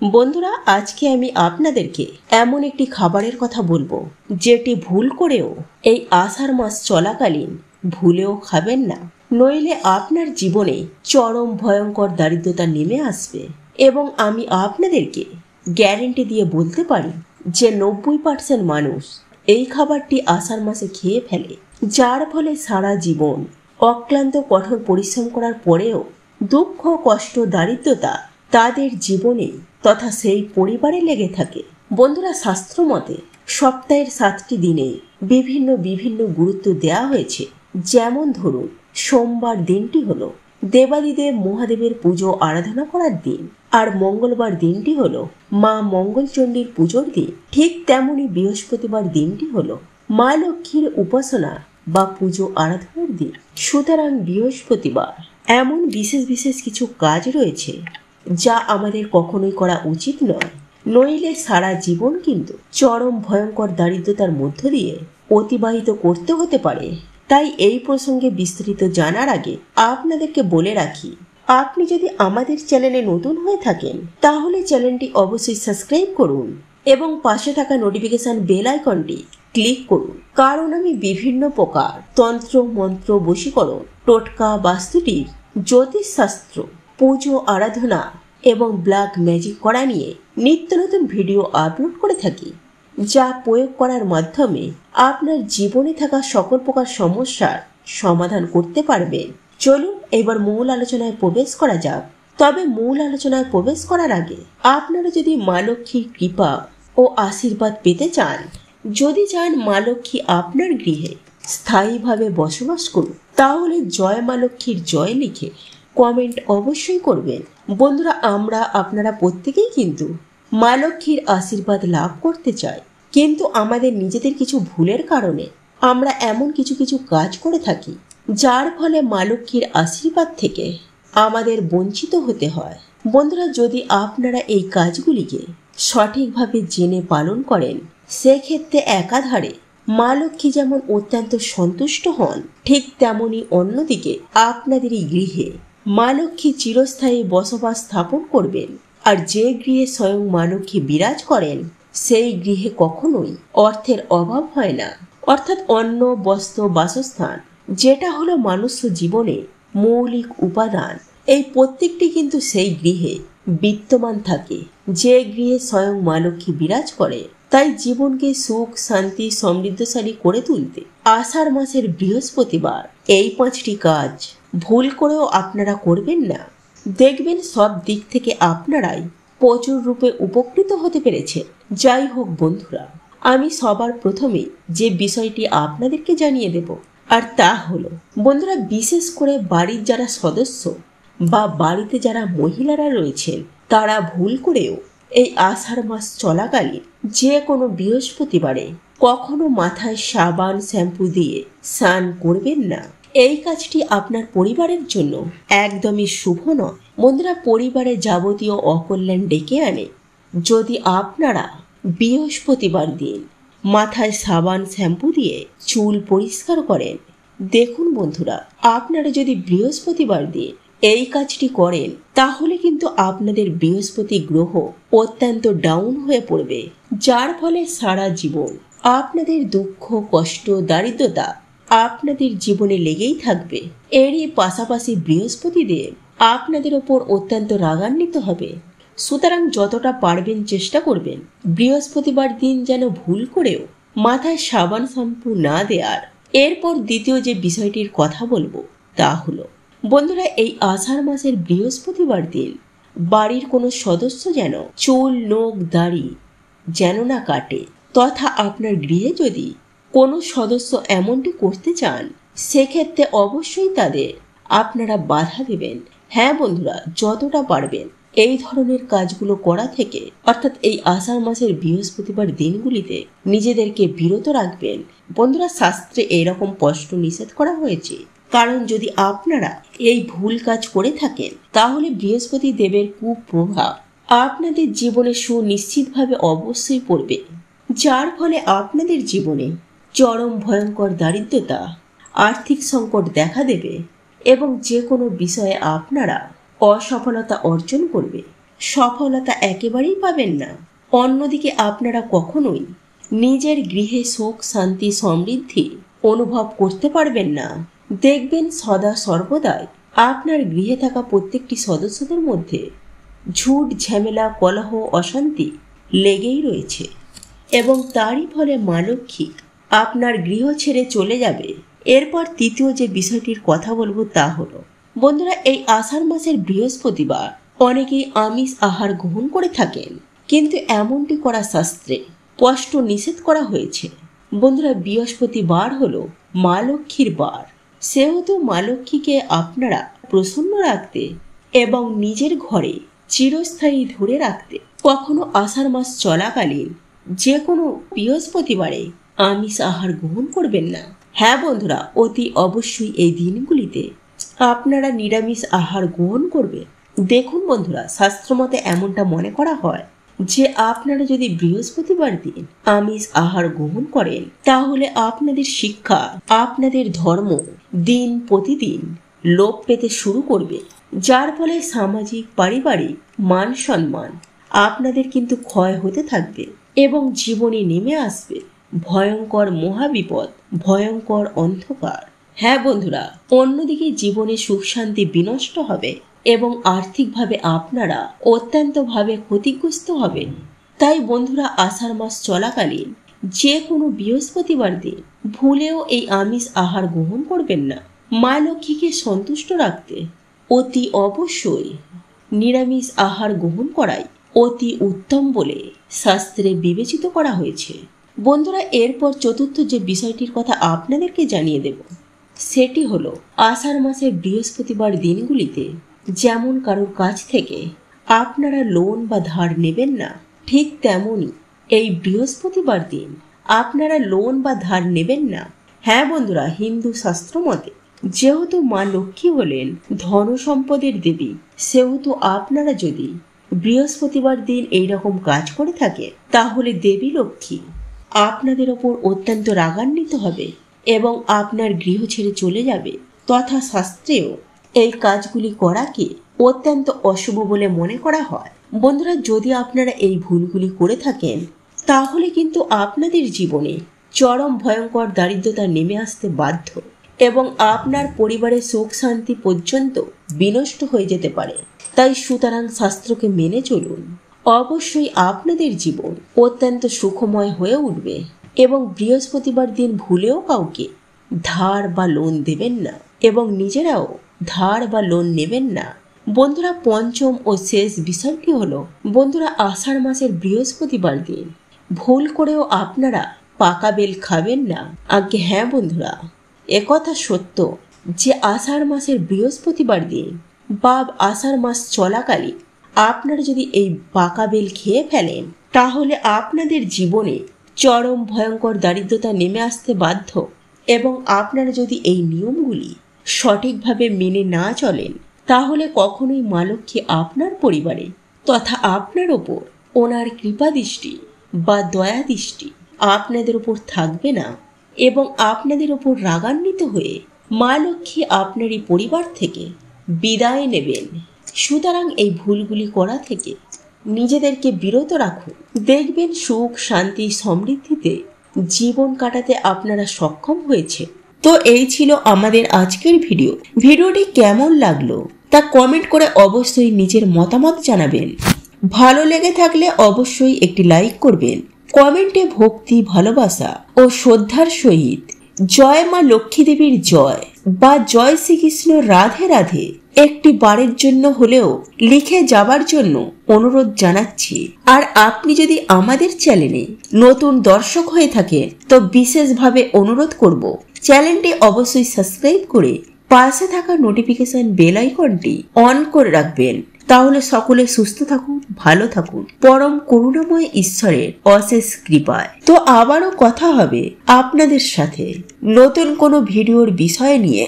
বন্ধুরা, আজকে আমি আপনাদেরকে এমন একটি খাবারের কথা বলবো যেটি ভুল করেও এই আষাঢ় মাস চলাকালীন ভুলেও খাবেন না, নইলে আপনার জীবনে চরম ভয়ঙ্কর দারিদ্রতা নেমে আসবে। এবং আমি আপনাদেরকে গ্যারেন্টি দিয়ে বলতে পারি যে 90% মানুষ এই খাবারটি আষাঢ় মাসে খেয়ে ফেলে, যার ফলে সারা জীবন অক্লান্ত কঠোর পরিশ্রম করার পরেও দুঃখ, কষ্ট, দারিদ্রতা তাদের জীবনে তথা সেই পরিবারে লেগে থাকে। বন্ধুরা, শাস্ত্র মতে সপ্তাহের 7টি দিনে বিভিন্ন বিভিন্ন গুরুত্ব দেওয়া হয়েছে। যেমন ধরুন, সোমবার দিনটি হলো দেবাদিদেব মহাদেবের পুজো আরাধনা করার দিন, আর মঙ্গলবার দিনটি হলো মা মঙ্গলচণ্ডীর পুজোর দিন। ঠিক তেমনি বৃহস্পতিবার দিনটি হলো মা লক্ষ্মীর উপাসনা বা পুজো আরাধনার দিন। সুতরাং বৃহস্পতিবার এমন বিশেষ বিশেষ কিছু কাজ রয়েছে যা আমাদের কখনোই করা উচিত নয়, নইলে সারা জীবন কিন্তু চরম ভয়ঙ্কর দারিদ্রতার মধ্য দিয়ে অতিবাহিত করতে হতে পারে। তাই এই প্রসঙ্গে বিস্তারিত জানার আগে আপনাদেরকে বলে রাখি, আপনি যদি আমাদের চ্যানেলে নতুন হয়ে থাকেন তাহলে চ্যানেলটি অবশ্যই সাবস্ক্রাইব করুন এবং পাশে থাকা নোটিফিকেশন বেল আইকনটি ক্লিক করুন, কারণ আমি বিভিন্ন প্রকার তন্ত্র, মন্ত্র, বশীকরণ, টোটকা, বাস্তুটির, জ্যোতিষশাস্ত্র, পুজো আরাধনা এবং ব্ল্যাক ম্যাজিক করা নিয়ে নিত্য নতুন ভিডিও আপলোড করে থাকি, যা প্রয়োগ করার মাধ্যমে আপনার জীবনে থাকা সকল প্রকার সমস্যার সমাধান করতে পারবেন। চলুন এবার মূল আলোচনায় প্রবেশ করা যাক। তবে মূল আলোচনায় প্রবেশ করার আগে আপনারা যদি মা লক্ষ্মীর কৃপা ও আশীর্বাদ পেতে চান, যদি চান মা লক্ষ্মী আপনার গৃহে স্থায়ীভাবে বসবাস করুন, তাহলে জয় মা লক্ষ্মীর জয় লিখে কমেন্ট অবশ্যই করবেন। বন্ধুরা, আপনারা প্রত্যেকেই কিন্তু মা লক্ষ্মীর আশীর্বাদ লাভ করতে চাই, কিন্তু আমাদের নিজেদের কিছু ভুলের কারণে আমরা এমন কিছু কিছু কাজ করে থাকি যার ফলে মা লক্ষ্মীর আশীর্বাদ থেকে আমাদের বঞ্চিত হতে হয়। বন্ধুরা, যদি আপনারা এই কাজগুলিকে সঠিকভাবে জেনে পালন করেন, সেক্ষেত্রে একাধারে মা লক্ষ্মী যেমন অত্যন্ত সন্তুষ্ট হন, ঠিক তেমনি অন্যদিকে আপনাদেরই গৃহে মা লক্ষ্মী চিরস্থায়ী বসবাস স্থাপন করবেন। আর যে গৃহে স্বয়ং মা লক্ষ্মী বিরাজ করেন, সেই গৃহে কখনোই অর্থের অভাব হয় না। অর্থাৎ অন্ন, বস্ত্র, বাসস্থান, যেটা হলো মানুষ্য জীবনে মৌলিক উপাদান, এই প্রত্যেকটি কিন্তু সেই গৃহে বিদ্যমান থাকে যে গৃহে স্বয়ং মা লক্ষ্মী বিরাজ করে। তাই জীবনকে সুখ, শান্তি, সমৃদ্ধশালী করে তুলতে আষাঢ় মাসের বৃহস্পতিবার এই 5টি কাজ ভুল করেও আপনারা করবেন না। দেখবেন সব দিক থেকে আপনারাই প্রচুর রূপে উপকৃত হতে পেরেছে। যাই হোক বন্ধুরা, আমি সবার প্রথমে যে বিষয়টি আপনাদেরকে জানিয়ে দেব, আর তা হলো বন্ধুরা, বিশেষ করে বাড়ির যারা সদস্য বা বাড়িতে যারা মহিলারা রয়েছেন, তারা ভুল করেও এই আষাঢ় মাস চলাকালীন যে কোনো বৃহস্পতিবারে কখনো মাথায় সাবান, শ্যাম্পু দিয়ে স্নান করবেন না। এই কাজটি আপনার পরিবারের জন্য একদমই শুভ নয়। বন্ধুরা, পরিবারে যাবতীয় অকল্যাণ ডেকে আনে যদি আপনারা বৃহস্পতিবার দিন মাথায় সাবান, শ্যাম্পু দিয়ে চুল পরিষ্কার করেন। দেখুন বন্ধুরা, আপনারা যদি বৃহস্পতিবার দিন এই কাজটি করেন, তাহলে কিন্তু আপনাদের বৃহস্পতি গ্রহ অত্যন্ত ডাউন হয়ে পড়বে, যার ফলে সারা জীবন আপনাদের দুঃখ, কষ্ট, দারিদ্রতা আপনাদের জীবনে লেগেই থাকবে। এরই পাশাপাশি বৃহস্পতি দেব আপনাদের ওপর অত্যন্ত রাগান্বিত হবে। সুতরাং যতটা পারবেন চেষ্টা করবেন বৃহস্পতিবার দিন যেন ভুল করেও মাথায় সাবান, শ্যাম্পু না দেওয়ার। এরপর দ্বিতীয় যে বিষয়টির কথা বলবো তা হলো বন্ধুরা, এই আষাঢ় মাসের বৃহস্পতিবার দিন বাড়ির কোনো সদস্য যেন চুল, নখ, দাড়ি যেন না কাটে, তথা আপনার গৃহে যদি কোনো সদস্য এমনটি করতে চান, সেক্ষেত্রে অবশ্যই তাদের আপনারা বাধা দেবেন। হ্যাঁ বন্ধুরা, যতটা পারবেন এই ধরনের কাজগুলো করা থেকে, অর্থাৎ এই আষাঢ় মাসের বৃহস্পতিবার দিনগুলিতে নিজেদেরকে বিরত রাখবেন। বন্ধুরা, শাস্ত্রে এইরকম স্পষ্ট নিষেধ করা হয়েছে, কারণ যদি আপনারা এই ভুল কাজ করে থাকেন, তাহলে বৃহস্পতি দেবের কুপ্রভাব আপনাদের জীবনে সুনিশ্চিতভাবে অবশ্যই পড়বে, যার ফলে আপনাদের জীবনে চরম ভয়ঙ্কর দারিদ্রতা, আর্থিক সংকট দেখা দেবে এবং যে কোনো বিষয়ে আপনারা অসফলতা অর্জন করবে। সফলতা একেবারেই পাবেন না। অন্যদিকে আপনারা কখনোই নিজের গৃহে সুখ, শান্তি, সমৃদ্ধি অনুভব করতে পারবেন না। দেখবেন সদা সর্বদাই আপনার গৃহে থাকা প্রত্যেকটি সদস্যদের মধ্যে ঝুট, ঝামেলা, কলহ, অশান্তি লেগেই রয়েছে এবং তারই ফলে মা লক্ষ্মী আপনার গৃহ ছেড়ে চলে যাবে। এরপর তৃতীয় যে বিষয়টির কথা বলবো তা হলো, বন্ধুরা, এই আষাঢ় মাসের বৃহস্পতিবার অনেকেই আমিষ আহার গ্রহণ করে থাকেন, কিন্তু এমনটি করা শাস্ত্রে স্পষ্ট নিষেধ করা হয়েছে। বন্ধুরা, বৃহস্পতিবার হলো মা লক্ষ্মীর বার। সেহেতু মা লক্ষ্মীকে আপনারা প্রসন্ন রাখতে এবং নিজের ঘরে চিরস্থায়ী ধরে রাখতে কখনো আষাঢ় মাস চলাকালীন যে কোনো বৃহস্পতিবারে আমিষ আহার গ্রহণ করবেন না। হ্যাঁ বন্ধুরা, অতি অবশ্যই এই দিনগুলিতে আপনারা নিরামিষ আহার গ্রহণ করবেন। দেখুন বন্ধুরা, শাস্ত্রমতে এমনটা মনে করা হয় যে আপনারা যদি বৃহস্পতিবার দিন আমিষ আহার গ্রহণ করেন তাহলে আপনাদের শিক্ষা, আপনাদের ধর্ম দিন প্রতিদিন লোপ পেতে শুরু করবে, যার ফলে সামাজিক, পারিবারিক মান সম্মান আপনাদের কিন্তু ক্ষয় হতে থাকবে এবং জীবনে নেমে আসবে ভয়ঙ্কর মহাবিপদ, ভয়ঙ্কর অন্ধকার। হ্যাঁ বন্ধুরা, অন্যদিকে জীবনে সুখ শান্তি বিনষ্ট হবে এবং আর্থিকভাবে আপনারা অত্যন্তভাবে ক্ষতিগ্রস্ত হবেন। তাই বন্ধুরা, আষাঢ় মাস চলাকালীন যে কোনো বৃহস্পতিবার দিন ভুলেও এই আমিষ আহার গ্রহণ করবেন না। মা লক্ষ্মীকে সন্তুষ্ট রাখতে অতি অবশ্যই নিরামিষ আহার গ্রহণ করাই অতি উত্তম বলে শাস্ত্রে বিবেচিত করা হয়েছে। বন্ধুরা, এরপর চতুর্থ যে বিষয়টির কথা আপনাদেরকে জানিয়ে দেব সেটি হলো, আষাঢ় মাসের বৃহস্পতিবার দিনগুলিতে যেমন কারোর কাছ থেকে আপনারা লোন বা ধার নেবেন না, ঠিক তেমনই এই বৃহস্পতিবার দিন আপনারা লোন বা ধার নেবেন না। হ্যাঁ বন্ধুরা, হিন্দু শাস্ত্র মতে যেহেতু মা লক্ষ্মী হলেন ধন সম্পদের দেবী, সেহেতু আপনারা যদি বৃহস্পতিবার দিন এইরকম কাজ করে থাকে তাহলে দেবী লক্ষ্মী আপনাদের ওপর অত্যন্ত রাগান্বিত হবে এবং আপনার গৃহ ছেড়ে চলে যাবে। তথা শাস্ত্রেও এই কাজগুলি করাকে অত্যন্ত অশুভ বলে মনে করা হয়। বন্ধুরা, যদি আপনারা এই ভুলগুলি করে থাকেন তাহলে কিন্তু আপনাদের জীবনে চরম ভয়ঙ্কর দারিদ্রতা নেমে আসতে বাধ্য এবং আপনার পরিবারের সুখ শান্তি পর্যন্ত বিনষ্ট হয়ে যেতে পারে। তাই সুতরাং শাস্ত্রকে মেনে চলুন, অবশ্যই আপনাদের জীবন অত্যন্ত সুখময় হয়ে উঠবে এবং বৃহস্পতিবার দিন ভুলেও কাউকে ধার বা লোন দেবেন না এবং নিজেরাও ধার বা লোন নেবেন না। বন্ধুরা, পঞ্চম ও শেষ বিষয়টি হলো, বন্ধুরা, আষাঢ় মাসের বৃহস্পতিবার দিন ভুল করেও আপনারা পাকা বেল খাবেন না। আগে হ্যাঁ বন্ধুরা, একথা সত্য যে আষাঢ় মাসের বৃহস্পতিবার দিন বা আষাঢ় মাস চলাকালীন আপনারা যদি এই পাকা বেল খেয়ে ফেলেন তাহলে আপনাদের জীবনে চরম ভয়ঙ্কর দারিদ্রতা নেমে আসতে বাধ্য এবং আপনারা যদি এই নিয়মগুলি সঠিকভাবে মেনে না চলেন তাহলে কখনোই মা লক্ষ্মী আপনার পরিবারে তথা আপনার ওপর ওনার কৃপা দৃষ্টি বা দয়া দৃষ্টি আপনাদের ওপর থাকবে না এবং আপনাদের ওপর রাগান্বিত হয়ে মা লক্ষ্মী আপনারই পরিবার থেকে বিদায় নেবেন। সুতরাং এই ভুলগুলি করা থেকে নিজেদেরকে বিরত রাখুন। দেখবেন সুখ শান্তি সমৃদ্ধিতে জীবন কাটাতে আপনারা সক্ষম হয়েছে। তো এই ছিল আমাদের আজকের ভিডিওটি কেমন লাগলো তা কমেন্ট করে অবশ্যই নিজের মতামত জানাবেন। ভালো লেগে থাকলে অবশ্যই একটি লাইক করবেন। কমেন্টে ভক্তি, ভালোবাসা ও শ্রদ্ধার সহিত জয় মা লক্ষ্মী দেবীর জয় বা জয় শ্রীকৃষ্ণ রাধে রাধে একটি বারের জন্য হলেও লিখে যাবার জন্য অনুরোধ জানাচ্ছি। আর আপনি যদি আমাদের চ্যানেলে নতুন দর্শক হয়ে থাকেন তো বিশেষভাবে অনুরোধ করব চ্যানেলটি অবশ্যই সাবস্ক্রাইব করে পাশে থাকা নোটিফিকেশন বেল আইকনটি অন করে রাখবেন। তাহলে সকলে সুস্থ থাকুন, ভালো থাকুন পরম করুণাময় ঈশ্বরের অশেষ কৃপায়। তো আবারও কথা হবে আপনাদের সাথে নতুন কোনো ভিডিওর বিষয় নিয়ে।